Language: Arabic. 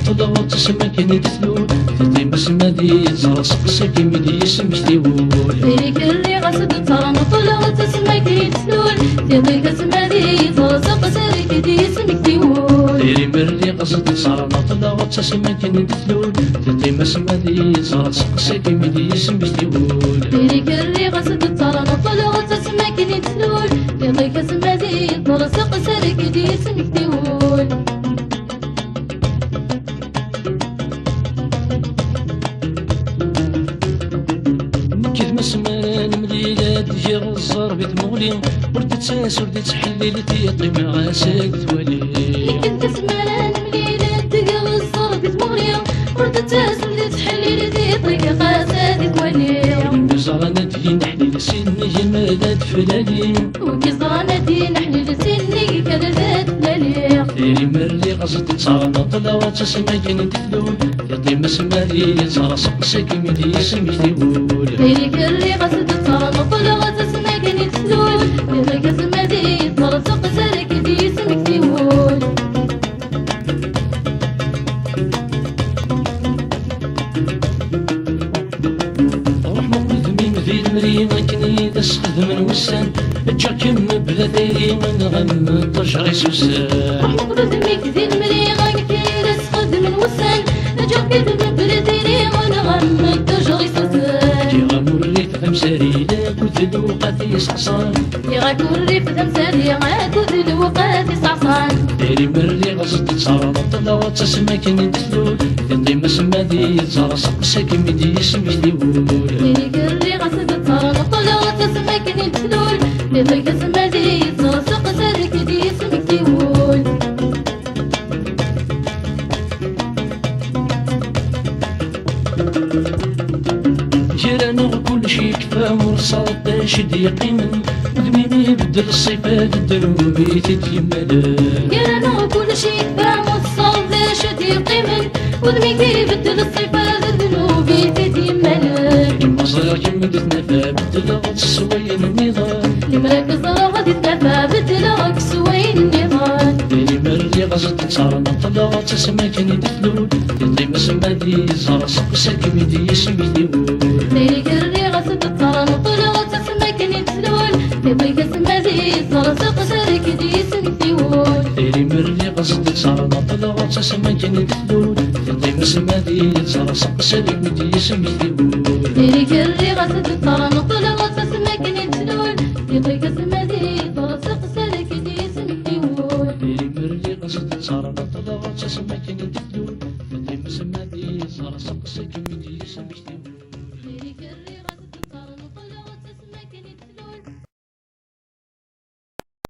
طلع وتسمى كني تثلول تطي بسمة دي صار سقسا كيمي دي اسم كتيول فيك اللي غسد تصرن طلع وتسمى كني تثلول تطي بسمة دي صار سقسا كيمي اسم كتيول فيري مرلي قصد صار طلع وتسمى كني تثلول تطي بسمة دي صار سقسا كيمي دي اسم كتيول فيك اللي غسد تصرن طلع وتسمى كني تثلول تطي بسمة دي صار سقسا كيمي اسم كتيول مسمان مليلة تجي غزار بيت مغلي ورد تساس ورد تحلي لتيطي مع ساق توالي كنت سمان مليلة تجي غزار بيت مغلي ورد تساس ورد تحلي لتيطي مع ساق توالي وكزرانة دي نحلي لسني جمالات فلالي وكزرانة دي نحلي لسني كالذات فلالي تيري مرلي قصد صارنا طلع وتسمى كني تثلول يطي مسماري صار سقسا كيمي دي اسم كتيول فيك اللي قصد تصرن طلع وتسمى كني تثلول فيك اسمها دي صار سقسا كيمي اسم كتيول روح مولد مين في المريضة كني تسخذ من وسان تجاكم بلا دايري من غم تجري سوسان مولد مين في المريضة كني تسخذ من وسان تجاكم بلا دايري من غم تجري سوسان كي غمور ريف ثمساري لا كنت الوقت صعصان يغاك الريف تمساري غاك الوقت صعصان ديري مرلي غزت صار طلع وتسمى كني تثلول يطي مسمى دي صار سقسا كيمي دي اسم كتيول فيك اللي غسد تصرن طلع وتسمى كني تثلول فيك اسمها دي صار سقسا كيمي اسم كتيول جيران كل شي كفا مرصاد شد يقيمن ودميني بدل الصفات الدروبي تتيمل جيران كل شي كفا مرصاد شد يقيمن ودميني بدل الصفات الذنوبي تتيمل كيما صغير كيما تتنفى بدل غد السوين النظام لمراك صغير غادي تنفى بدل غد السوين النظام ديري مرلي غزت صارنا طلع تسمى كني تثلول يطي مسمى دي صار سقسا كيمي دي اسم كتيول فيك اللي غسد تصرن طلع وتسمى كني تثلول فيك اسمها دي صار سقسا كيمي اسم كتيول ديري مرلي غزت صارنا طلع تسمى كني تثلول يطي مسمى دي صار سقسا كيمي دي اسم كتيول فيك اللي غسد تصرن طلع وتسمى كني تثلول فيك اسمها دي صار سقسا كيمي اسم كتيول ديري مرلي غزت صارنا طلع تسمى كني تثلول